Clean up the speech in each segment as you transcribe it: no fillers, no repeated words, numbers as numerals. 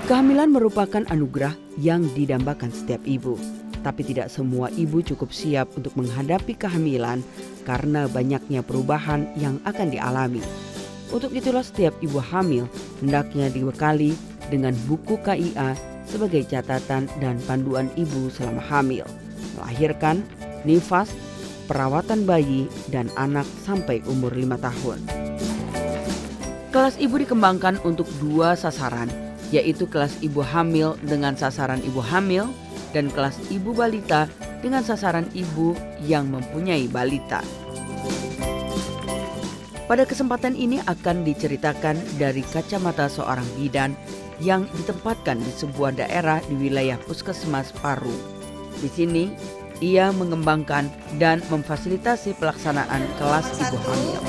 Kehamilan merupakan anugerah yang didambakan setiap ibu. Tapi tidak semua ibu cukup siap untuk menghadapi kehamilan karena banyaknya perubahan yang akan dialami. Untuk itulah setiap ibu hamil hendaknya dibekali dengan buku KIA sebagai catatan dan panduan ibu selama hamil, melahirkan, nifas, perawatan bayi, dan anak sampai umur 5 tahun. Kelas ibu dikembangkan untuk 2 sasaran, yaitu kelas ibu hamil dengan sasaran ibu hamil dan kelas ibu balita dengan sasaran ibu yang mempunyai balita. Pada kesempatan ini akan diceritakan dari kacamata seorang bidan yang ditempatkan di sebuah daerah di wilayah Puskesmas Parung. Di sini ia mengembangkan dan memfasilitasi pelaksanaan kelas ibu hamil.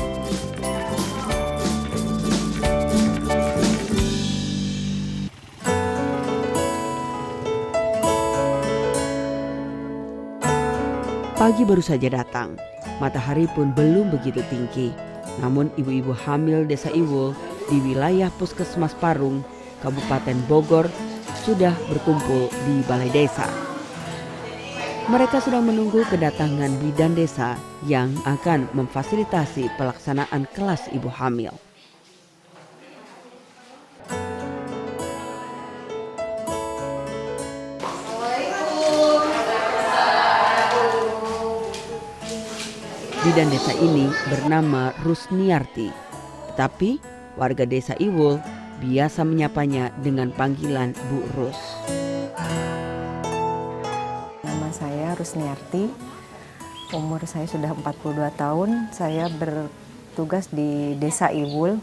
Pagi baru saja datang, matahari pun belum begitu tinggi. Namun ibu-ibu hamil Desa Iwul di wilayah Puskesmas Parung, Kabupaten Bogor sudah berkumpul di balai desa. Mereka sedang menunggu kedatangan bidan desa yang akan memfasilitasi pelaksanaan kelas ibu hamil. Bidan desa ini bernama Rusniarti, tetapi warga Desa Iwul biasa menyapanya dengan panggilan Bu Rus. Nama saya Rusniarti, umur saya sudah 42 tahun. Saya bertugas di Desa Iwul,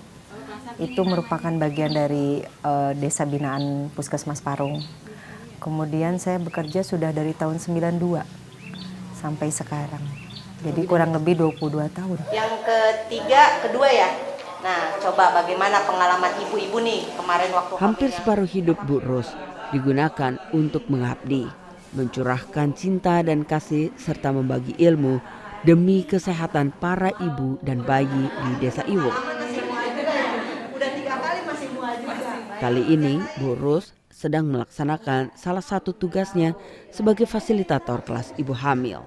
itu merupakan bagian dari Desa Binaan Puskesmas Parung. Kemudian saya bekerja sudah dari tahun 92 sampai sekarang. Jadi kurang lebih 22 tahun. Yang kedua ya. Nah, coba bagaimana pengalaman ibu-ibu nih kemarin waktu hampir separuh hidup Bu Rus digunakan untuk mengabdi, mencurahkan cinta dan kasih serta membagi ilmu demi kesehatan para ibu dan bayi di Desa Iwul. Kali ini Bu Rus sedang melaksanakan salah satu tugasnya sebagai fasilitator kelas ibu hamil.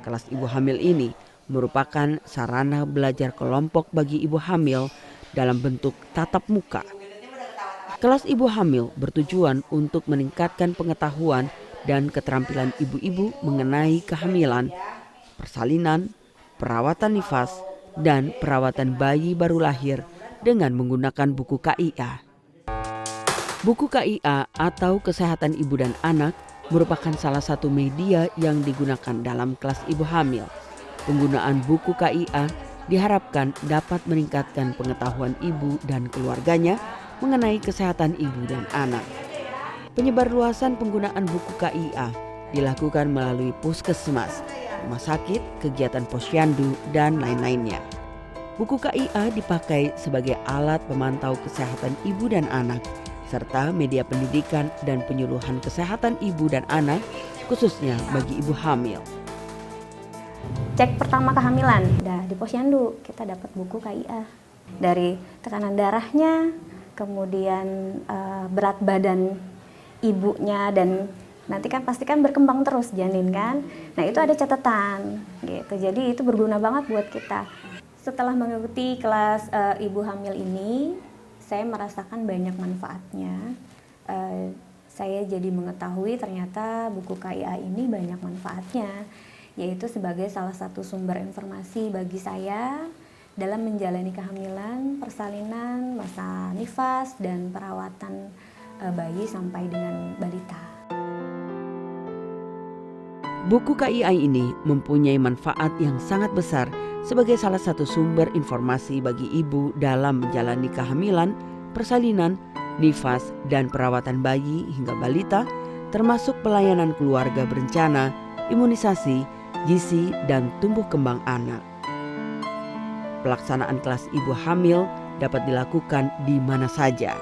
Kelas ibu hamil ini merupakan sarana belajar kelompok bagi ibu hamil dalam bentuk tatap muka. Kelas ibu hamil bertujuan untuk meningkatkan pengetahuan dan keterampilan ibu-ibu mengenai kehamilan, persalinan, perawatan nifas, dan perawatan bayi baru lahir dengan menggunakan buku KIA. Buku KIA atau Kesehatan Ibu dan Anak merupakan salah satu media yang digunakan dalam kelas ibu hamil. Penggunaan buku KIA diharapkan dapat meningkatkan pengetahuan ibu dan keluarganya mengenai kesehatan ibu dan anak. Penyebarluasan penggunaan buku KIA dilakukan melalui puskesmas, rumah sakit, kegiatan posyandu, dan lain-lainnya. Buku KIA dipakai sebagai alat pemantau kesehatan ibu dan anak, serta media pendidikan dan penyuluhan kesehatan ibu dan anak, khususnya bagi ibu hamil. Cek pertama kehamilan, di posyandu kita dapat buku KIA. Dari tekanan darahnya, kemudian berat badan ibunya, dan nanti kan pasti kan berkembang terus janin kan. Nah itu ada catatan gitu, jadi itu berguna banget buat kita. Setelah mengikuti kelas ibu hamil ini, saya merasakan banyak manfaatnya. Saya jadi mengetahui ternyata buku KIA ini banyak manfaatnya, yaitu sebagai salah satu sumber informasi bagi saya dalam menjalani kehamilan, persalinan, masa nifas, dan perawatan bayi sampai dengan balita. Buku KIA ini mempunyai manfaat yang sangat besar sebagai salah satu sumber informasi bagi ibu dalam menjalani kehamilan, persalinan, nifas, dan perawatan bayi hingga balita, termasuk pelayanan keluarga berencana imunisasi, gizi, dan tumbuh kembang anak. Pelaksanaan kelas ibu hamil dapat dilakukan di mana saja,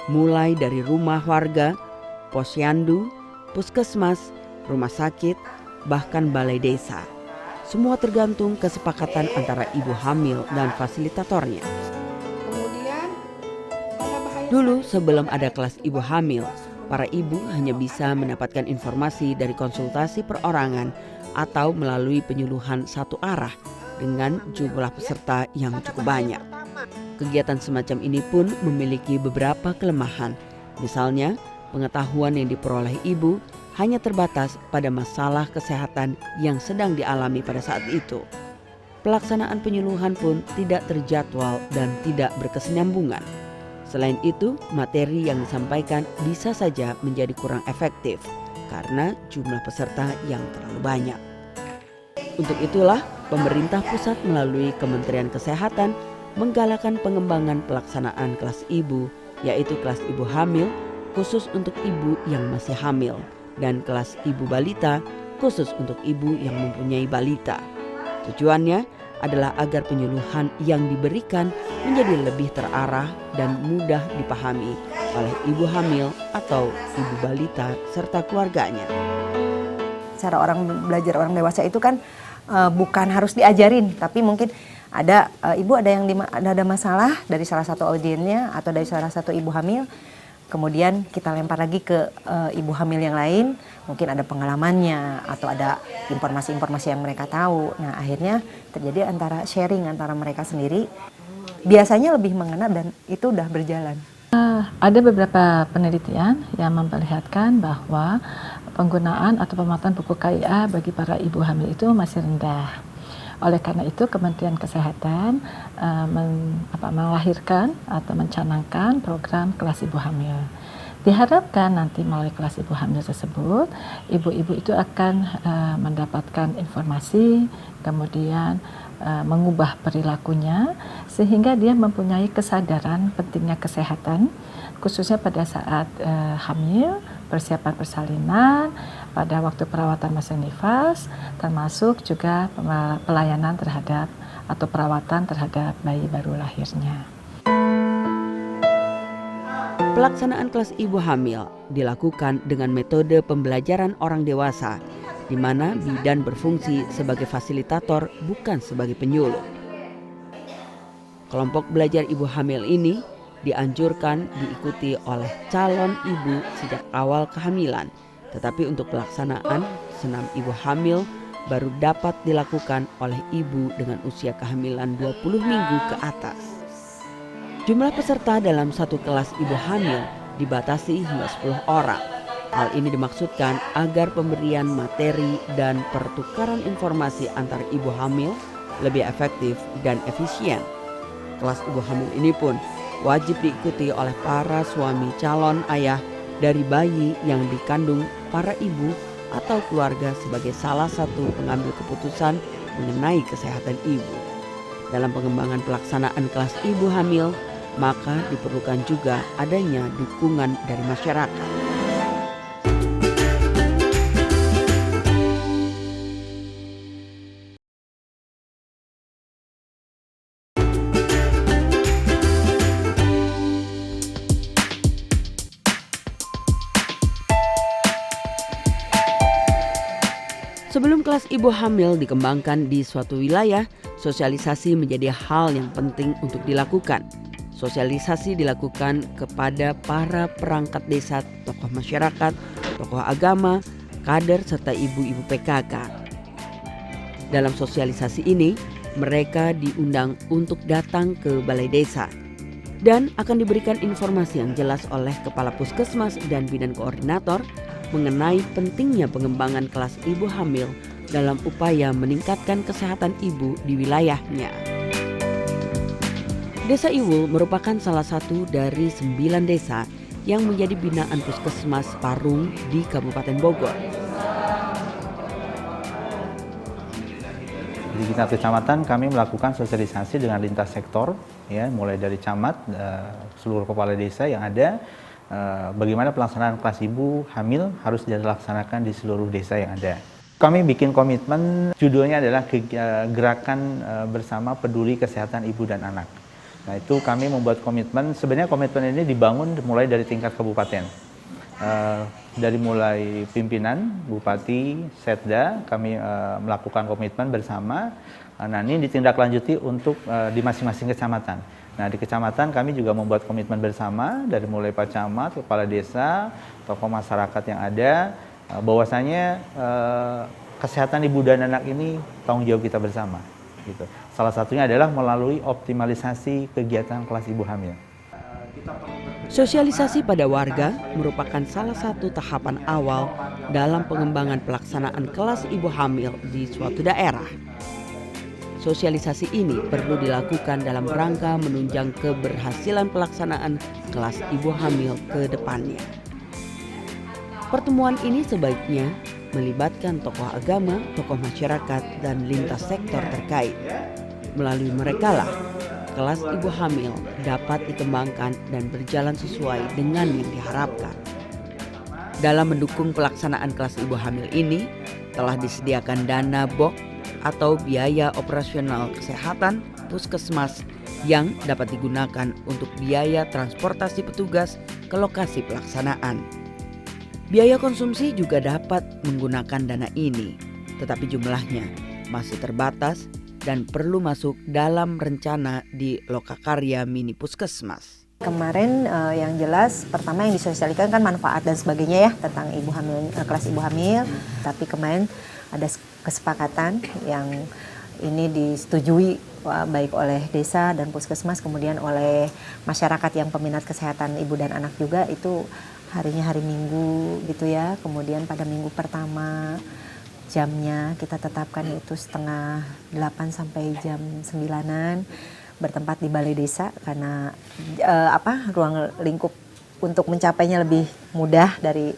mulai dari rumah warga, posyandu, puskesmas, rumah sakit, bahkan balai desa. Semua tergantung kesepakatan antara ibu hamil dan fasilitatornya. Dulu sebelum ada kelas ibu hamil, para ibu hanya bisa mendapatkan informasi dari konsultasi perorangan atau melalui penyuluhan satu arah dengan jumlah peserta yang cukup banyak. Kegiatan semacam ini pun memiliki beberapa kelemahan. Misalnya, pengetahuan yang diperoleh ibu hanya terbatas pada masalah kesehatan yang sedang dialami pada saat itu. Pelaksanaan penyuluhan pun tidak terjadwal dan tidak berkesinambungan. Selain itu, materi yang disampaikan bisa saja menjadi kurang efektif karena jumlah peserta yang terlalu banyak. Untuk itulah, pemerintah pusat melalui Kementerian Kesehatan menggalakkan pengembangan pelaksanaan kelas ibu, yaitu kelas ibu hamil khusus untuk ibu yang masih hamil dan kelas ibu balita khusus untuk ibu yang mempunyai balita. Tujuannya adalah agar penyuluhan yang diberikan menjadi lebih terarah dan mudah dipahami oleh ibu hamil atau ibu balita serta keluarganya. Cara belajar orang dewasa itu kan bukan harus diajarin, tapi mungkin ada ibu ada masalah dari salah satu audiennya atau dari salah satu ibu hamil, kemudian kita lempar lagi ke ibu hamil yang lain, mungkin ada pengalamannya atau ada informasi-informasi yang mereka tahu. Nah, akhirnya terjadi sharing antara mereka sendiri. Biasanya lebih mengena dan itu udah berjalan. Ada beberapa penelitian yang memperlihatkan bahwa penggunaan atau pemakaian buku KIA bagi para ibu hamil itu masih rendah. Oleh karena itu, Kementerian Kesehatan melahirkan atau mencanangkan program kelas ibu hamil. Diharapkan nanti melalui kelas ibu hamil tersebut, ibu-ibu itu akan mendapatkan informasi, kemudian mengubah perilakunya, sehingga dia mempunyai kesadaran pentingnya kesehatan, khususnya pada saat hamil, persiapan persalinan, pada waktu perawatan mesin nifas, termasuk juga pelayanan terhadap atau perawatan terhadap bayi baru lahirnya. Pelaksanaan kelas ibu hamil dilakukan dengan metode pembelajaran orang dewasa, di mana bidan berfungsi sebagai fasilitator bukan sebagai penyuluh. Kelompok belajar ibu hamil ini dianjurkan diikuti oleh calon ibu sejak awal kehamilan, tetapi untuk pelaksanaan senam ibu hamil baru dapat dilakukan oleh ibu dengan usia kehamilan 20 minggu ke atas. Jumlah peserta dalam satu kelas ibu hamil dibatasi hingga 10 orang. Hal ini dimaksudkan agar pemberian materi dan pertukaran informasi antar ibu hamil lebih efektif dan efisien. Kelas ibu hamil ini pun wajib diikuti oleh para suami calon ayah dari bayi yang dikandung para ibu atau keluarga sebagai salah satu pengambil keputusan mengenai kesehatan ibu. Dalam pengembangan pelaksanaan kelas ibu hamil, maka diperlukan juga adanya dukungan dari masyarakat. Sebelum kelas ibu hamil dikembangkan di suatu wilayah, sosialisasi menjadi hal yang penting untuk dilakukan. Sosialisasi dilakukan kepada para perangkat desa, tokoh masyarakat, tokoh agama, kader, serta ibu-ibu PKK. Dalam sosialisasi ini, mereka diundang untuk datang ke balai desa dan akan diberikan informasi yang jelas oleh kepala puskesmas dan bidan koordinator mengenai pentingnya pengembangan kelas ibu hamil dalam upaya meningkatkan kesehatan ibu di wilayahnya. Desa Iwul merupakan salah satu dari 9 desa yang menjadi binaan Puskesmas Parung di Kabupaten Bogor. Di tingkat kecamatan kami melakukan sosialisasi dengan lintas sektor, ya, mulai dari camat, seluruh kepala desa yang ada, bagaimana pelaksanaan kelas ibu hamil harus dilaksanakan di seluruh desa yang ada. Kami bikin komitmen, judulnya adalah Gerakan Bersama Peduli Kesehatan Ibu dan Anak. Nah, itu kami membuat komitmen, sebenarnya komitmen ini dibangun mulai dari tingkat kabupaten. Dari mulai pimpinan, bupati, setda, kami melakukan komitmen bersama. Nah, ini ditindaklanjuti untuk di masing-masing kecamatan. Nah, di kecamatan kami juga membuat komitmen bersama dari mulai Pak Camat, Kepala Desa, tokoh masyarakat yang ada, bahwasanya kesehatan ibu dan anak ini tanggung jawab kita bersama. Gitu. Salah satunya adalah melalui optimalisasi kegiatan kelas ibu hamil. Sosialisasi pada warga merupakan salah satu tahapan awal dalam pengembangan pelaksanaan kelas ibu hamil di suatu daerah. Sosialisasi ini perlu dilakukan dalam rangka menunjang keberhasilan pelaksanaan kelas ibu hamil ke depannya. Pertemuan ini sebaiknya melibatkan tokoh agama, tokoh masyarakat, dan lintas sektor terkait. Melalui merekalah, kelas ibu hamil dapat dikembangkan dan berjalan sesuai dengan yang diharapkan. Dalam mendukung pelaksanaan kelas ibu hamil ini, telah disediakan dana BOK atau biaya operasional kesehatan puskesmas yang dapat digunakan untuk biaya transportasi petugas ke lokasi pelaksanaan. Biaya konsumsi juga dapat menggunakan dana ini, tetapi jumlahnya masih terbatas dan perlu masuk dalam rencana di Lokakarya Mini Puskesmas. Kemarin yang jelas pertama yang disosialisasikan kan manfaat dan sebagainya ya tentang ibu hamil, kelas ibu hamil. Tapi kemarin ada kesepakatan yang ini disetujui baik oleh desa dan puskesmas, kemudian oleh masyarakat yang peminat kesehatan ibu dan anak juga, itu harinya hari Minggu gitu ya. Kemudian pada minggu pertama jamnya kita tetapkan itu setengah 8 sampai jam 9-an, bertempat di balai desa karena ruang lingkup untuk mencapainya lebih mudah dari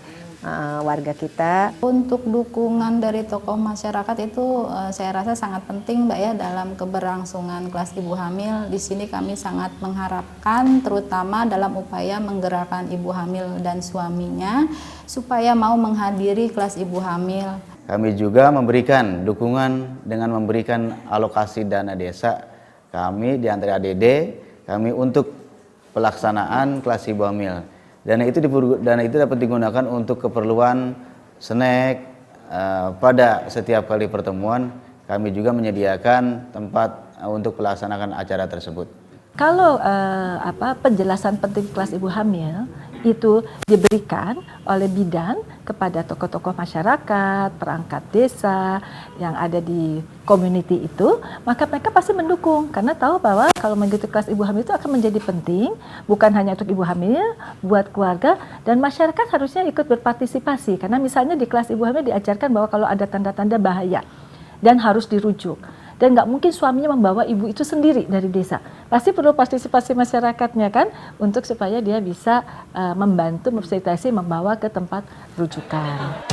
warga kita. Untuk dukungan dari tokoh masyarakat itu saya rasa sangat penting Mbak ya dalam keberlangsungan kelas ibu hamil. Di sini kami sangat mengharapkan terutama dalam upaya menggerakkan ibu hamil dan suaminya supaya mau menghadiri kelas ibu hamil. Kami juga memberikan dukungan dengan memberikan alokasi dana desa kami di antara ADD kami untuk pelaksanaan kelas ibu hamil. Dana itu dapat digunakan untuk keperluan snack. Pada setiap kali pertemuan kami juga menyediakan tempat untuk melaksanakan acara tersebut. Kalau penjelasan penting kelas ibu hamil itu diberikan oleh bidan kepada tokoh-tokoh masyarakat, perangkat desa yang ada di community itu, maka mereka pasti mendukung karena tahu bahwa kalau mengikuti kelas ibu hamil itu akan menjadi penting, bukan hanya untuk ibu hamil, buat keluarga dan masyarakat harusnya ikut berpartisipasi karena misalnya di kelas ibu hamil diajarkan bahwa kalau ada tanda-tanda bahaya dan harus dirujuk. Dan nggak mungkin suaminya membawa ibu itu sendiri dari desa. Pasti perlu partisipasi masyarakatnya kan, untuk supaya dia bisa membantu memfasilitasi membawa ke tempat rujukan.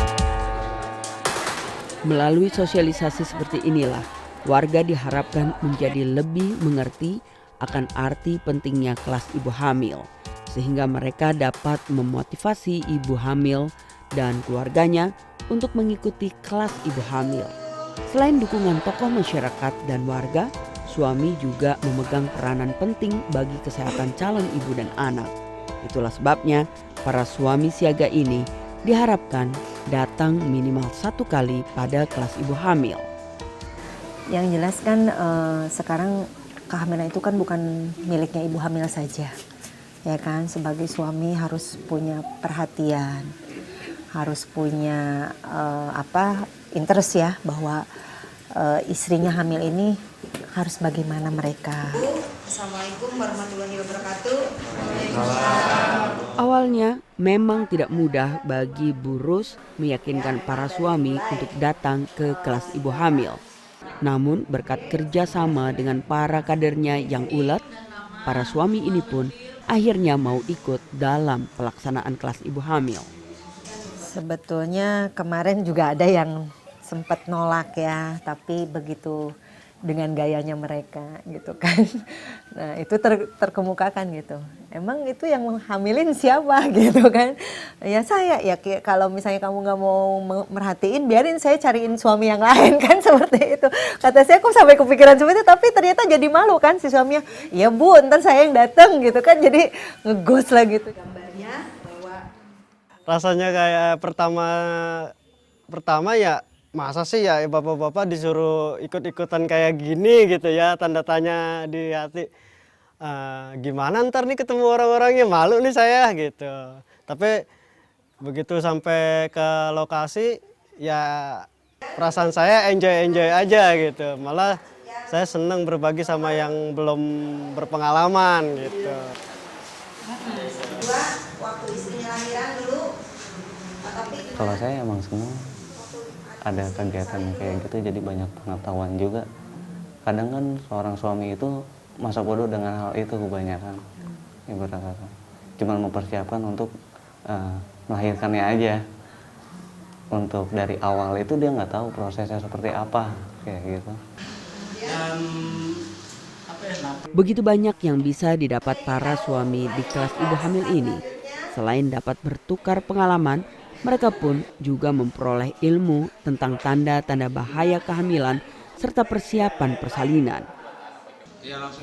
Melalui sosialisasi seperti inilah, warga diharapkan menjadi lebih mengerti akan arti pentingnya kelas ibu hamil, sehingga mereka dapat memotivasi ibu hamil dan keluarganya untuk mengikuti kelas ibu hamil. Selain dukungan tokoh masyarakat dan warga, suami juga memegang peranan penting bagi kesehatan calon ibu dan anak. Itulah sebabnya para suami siaga ini diharapkan datang minimal 1 kali pada kelas ibu hamil. Yang jelas kan sekarang kehamilan itu kan bukan miliknya ibu hamil saja, ya kan. Sebagai suami harus punya perhatian, harus punya interest ya bahwa istrinya hamil ini harus bagaimana mereka. Assalamualaikum warahmatullahi wabarakatuh. Awalnya memang tidak mudah bagi Bu Rus meyakinkan para suami untuk datang ke kelas ibu hamil. Namun berkat kerjasama dengan para kadernya yang ulet, para suami ini pun akhirnya mau ikut dalam pelaksanaan kelas ibu hamil. Sebetulnya kemarin juga ada yang sempat nolak ya, tapi begitu dengan gayanya mereka gitu kan. Nah itu terkemukakan gitu. Emang itu yang menghamilin siapa gitu kan? Ya saya ya, kalau misalnya kamu nggak mau merhatiin, biarin saya cariin suami yang lain kan, seperti itu. Kata saya kok sampai kepikiran seperti itu, tapi ternyata jadi malu kan si suaminya. Ya bu, ntar saya yang datang gitu kan, jadi ngegos lah gitu. Gambarnya bahwa Rasanya kayak pertama ya, masa sih ya bapak-bapak disuruh ikut-ikutan kayak gini gitu ya, tanda tanya di hati. Gimana ntar nih ketemu orang-orangnya, malu nih saya gitu. Tapi begitu sampai ke lokasi ya perasaan saya enjoy aja gitu. Malah saya senang berbagi sama yang belum berpengalaman gitu. kedua waktu istrinya lahiran dulu, tapi Kalau saya emang semua ada kegiatan kayak gitu, jadi banyak pengetahuan juga. Kadang kan seorang suami itu masa bodoh dengan hal itu kebanyakan, ibarat kata. Cuma mempersiapkan untuk melahirkannya aja. Untuk dari awal itu dia nggak tahu prosesnya seperti apa, kayak gitu. Begitu banyak yang bisa didapat para suami di kelas ibu hamil ini. Selain dapat bertukar pengalaman, mereka pun juga memperoleh ilmu tentang tanda-tanda bahaya kehamilan serta persiapan persalinan.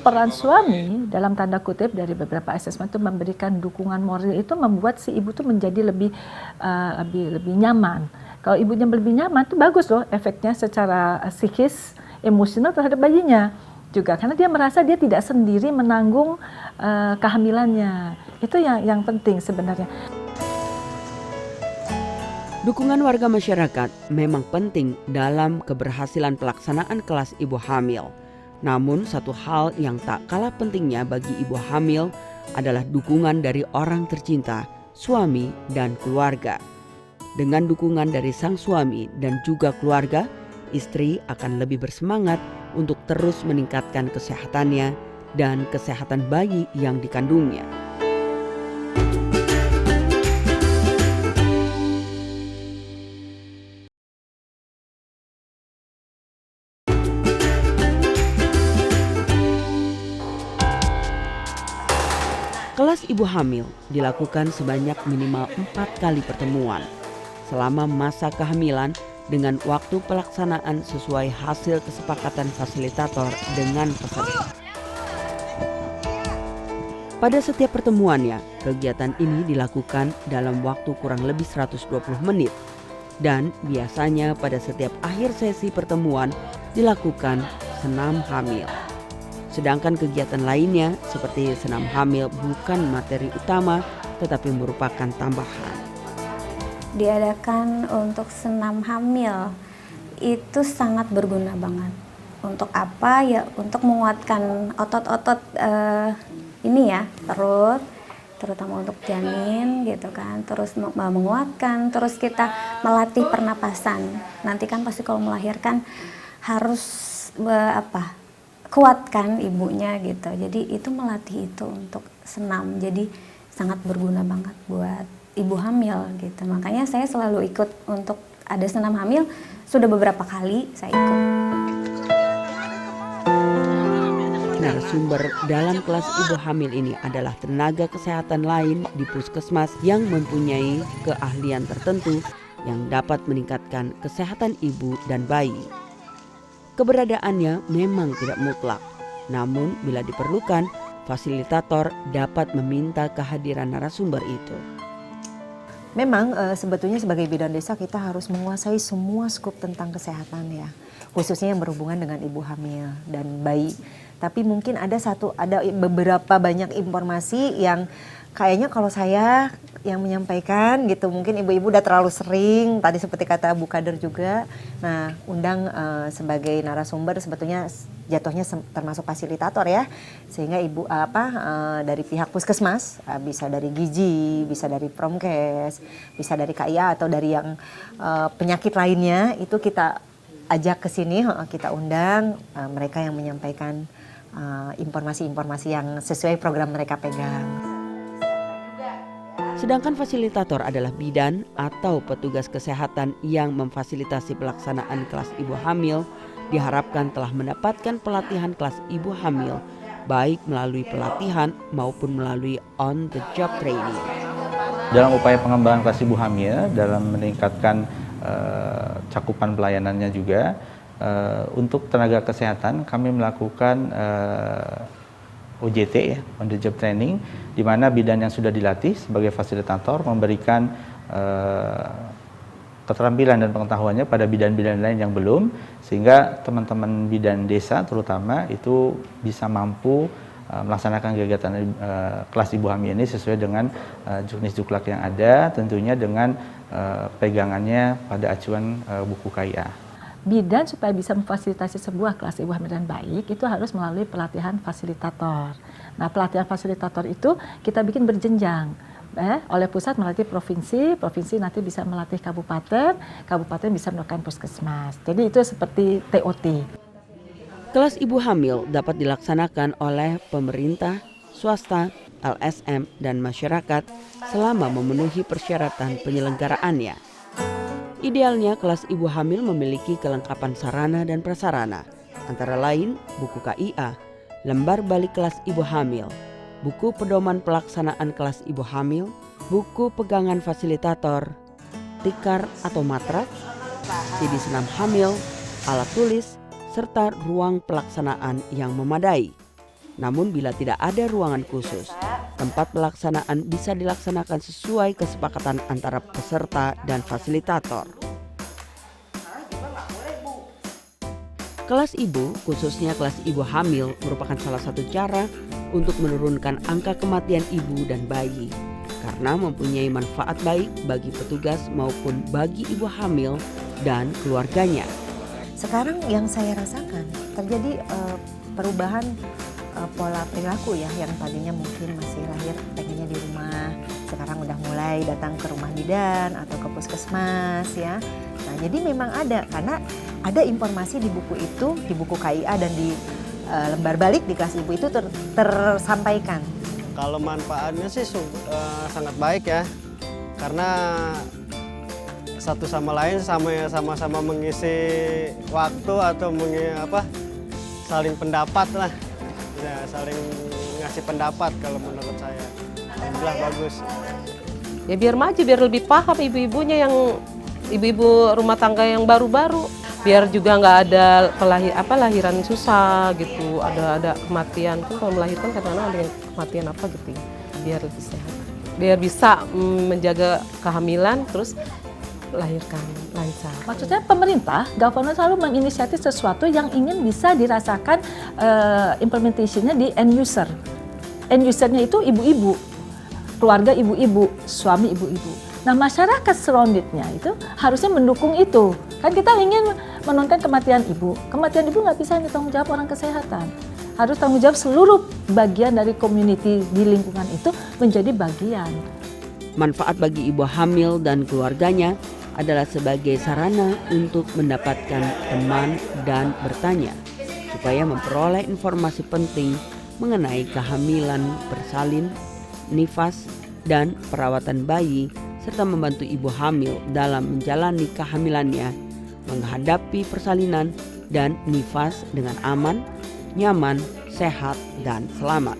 Peran suami dalam tanda kutip dari beberapa asesmen itu memberikan dukungan moral, itu membuat si ibu tuh menjadi lebih nyaman. Kalau ibunya lebih nyaman itu bagus loh efeknya secara psikis, emosional terhadap bayinya juga, karena dia merasa dia tidak sendiri menanggung kehamilannya. Itu yang penting sebenarnya. Dukungan warga masyarakat memang penting dalam keberhasilan pelaksanaan kelas ibu hamil. Namun satu hal yang tak kalah pentingnya bagi ibu hamil adalah dukungan dari orang tercinta, suami dan keluarga. Dengan dukungan dari sang suami dan juga keluarga, istri akan lebih bersemangat untuk terus meningkatkan kesehatannya dan kesehatan bayi yang dikandungnya. Kelas ibu hamil dilakukan sebanyak minimal 4 kali pertemuan selama masa kehamilan dengan waktu pelaksanaan sesuai hasil kesepakatan fasilitator dengan peserta. Pada setiap pertemuannya, kegiatan ini dilakukan dalam waktu kurang lebih 120 menit dan biasanya pada setiap akhir sesi pertemuan dilakukan senam hamil. Sedangkan kegiatan lainnya seperti senam hamil bukan materi utama tetapi merupakan tambahan. Diadakan untuk senam hamil itu sangat berguna banget. Untuk apa ya? Untuk menguatkan otot-otot ini ya, perut, terutama untuk janin gitu kan. Terus menguatkan, terus kita melatih pernapasan. Nanti kan pasti kalau melahirkan harus kuatkan ibunya gitu. Jadi itu melatih itu untuk senam. Jadi sangat berguna banget buat ibu hamil gitu. Makanya saya selalu ikut untuk ada senam hamil. Sudah beberapa kali saya ikut. Narasumber dalam kelas ibu hamil ini adalah tenaga kesehatan lain di puskesmas yang mempunyai keahlian tertentu yang dapat meningkatkan kesehatan ibu dan bayi. Keberadaannya memang tidak mutlak, namun bila diperlukan, fasilitator dapat meminta kehadiran narasumber itu. Memang sebetulnya sebagai bidan desa kita harus menguasai semua skup tentang kesehatan ya, khususnya yang berhubungan dengan ibu hamil dan bayi. Tapi mungkin ada beberapa banyak informasi yang kayaknya kalau saya yang menyampaikan gitu, mungkin ibu-ibu udah terlalu sering, tadi seperti kata Bu Kader juga. Nah, undang sebagai narasumber sebetulnya jatuhnya termasuk fasilitator ya, sehingga ibu dari pihak puskesmas, bisa dari gizi, bisa dari promkes, bisa dari KIA atau dari yang penyakit lainnya, itu kita ajak ke sini, kita undang mereka yang menyampaikan informasi-informasi yang sesuai program mereka pegang. Sedangkan fasilitator adalah bidan atau petugas kesehatan yang memfasilitasi pelaksanaan kelas ibu hamil diharapkan telah mendapatkan pelatihan kelas ibu hamil, baik melalui pelatihan maupun melalui on-the-job training. Dalam upaya pengembangan kelas ibu hamil, dalam meningkatkan cakupan pelayanannya juga, untuk tenaga kesehatan kami melakukan OJT ya, on the job training, di mana bidan yang sudah dilatih sebagai fasilitator memberikan keterampilan dan pengetahuannya pada bidan-bidan lain yang belum, sehingga teman-teman bidan desa terutama itu bisa mampu melaksanakan kegiatan kelas ibu hamil ini sesuai dengan juknis juklak yang ada, tentunya dengan pegangannya pada acuan buku KIA. Bidan supaya bisa memfasilitasi sebuah kelas ibu hamil dan baik itu harus melalui pelatihan fasilitator. Nah, pelatihan fasilitator itu kita bikin berjenjang. Oleh pusat melatih provinsi, provinsi nanti bisa melatih kabupaten, kabupaten bisa melakukan puskesmas. Jadi itu seperti TOT. Kelas ibu hamil dapat dilaksanakan oleh pemerintah, swasta, LSM, dan masyarakat selama memenuhi persyaratan penyelenggaraannya. Idealnya kelas ibu hamil memiliki kelengkapan sarana dan prasarana, antara lain buku KIA, lembar balik kelas ibu hamil, buku pedoman pelaksanaan kelas ibu hamil, buku pegangan fasilitator, tikar atau matras, CD senam hamil, alat tulis, serta ruang pelaksanaan yang memadai. Namun bila tidak ada ruangan khusus, tempat pelaksanaan bisa dilaksanakan sesuai kesepakatan antara peserta dan fasilitator. Kelas ibu, khususnya kelas ibu hamil, merupakan salah satu cara untuk menurunkan angka kematian ibu dan bayi, karena mempunyai manfaat baik bagi petugas maupun bagi ibu hamil dan keluarganya. Sekarang yang saya rasakan terjadi perubahan pola perilaku ya, yang tadinya mungkin masih lahir pengennya di rumah, sekarang udah mulai datang ke rumah bidan atau ke puskesmas ya. Nah, jadi memang ada, karena ada informasi di buku itu, di buku KIA dan di lembar balik di kelas ibu itu tersampaikan. Kalau manfaatnya sih sangat baik ya, karena satu sama lain sama-sama mengisi waktu atau saling pendapat lah. Ya, saling ngasih pendapat kalau menurut saya. Alhamdulillah bagus. Ya biar maju, biar lebih paham ibu-ibunya, yang ibu-ibu rumah tangga yang baru-baru. Biar juga nggak ada lahiran susah gitu, ada kematian. Kan kalau melahirkan kadang-kadang ada kematian apa gitu ya. Biar lebih sehat. Biar bisa menjaga kehamilan terus lahirkan lancar. Maksudnya pemerintah, government selalu menginisiatif sesuatu yang ingin bisa dirasakan implementation-nya di end user. End user-nya itu ibu-ibu, keluarga ibu-ibu, suami ibu-ibu. Nah, masyarakat surrounded-nya itu harusnya mendukung itu. Kan kita ingin menonton kematian ibu. Kematian ibu nggak bisa ditanggung jawab orang kesehatan. Harus tanggung jawab seluruh bagian dari community di lingkungan itu menjadi bagian. Manfaat bagi ibu hamil dan keluarganya adalah sebagai sarana untuk mendapatkan teman dan bertanya, supaya memperoleh informasi penting mengenai kehamilan bersalin, nifas, dan perawatan bayi, serta membantu ibu hamil dalam menjalani kehamilannya, menghadapi persalinan dan nifas dengan aman, nyaman, sehat, dan selamat.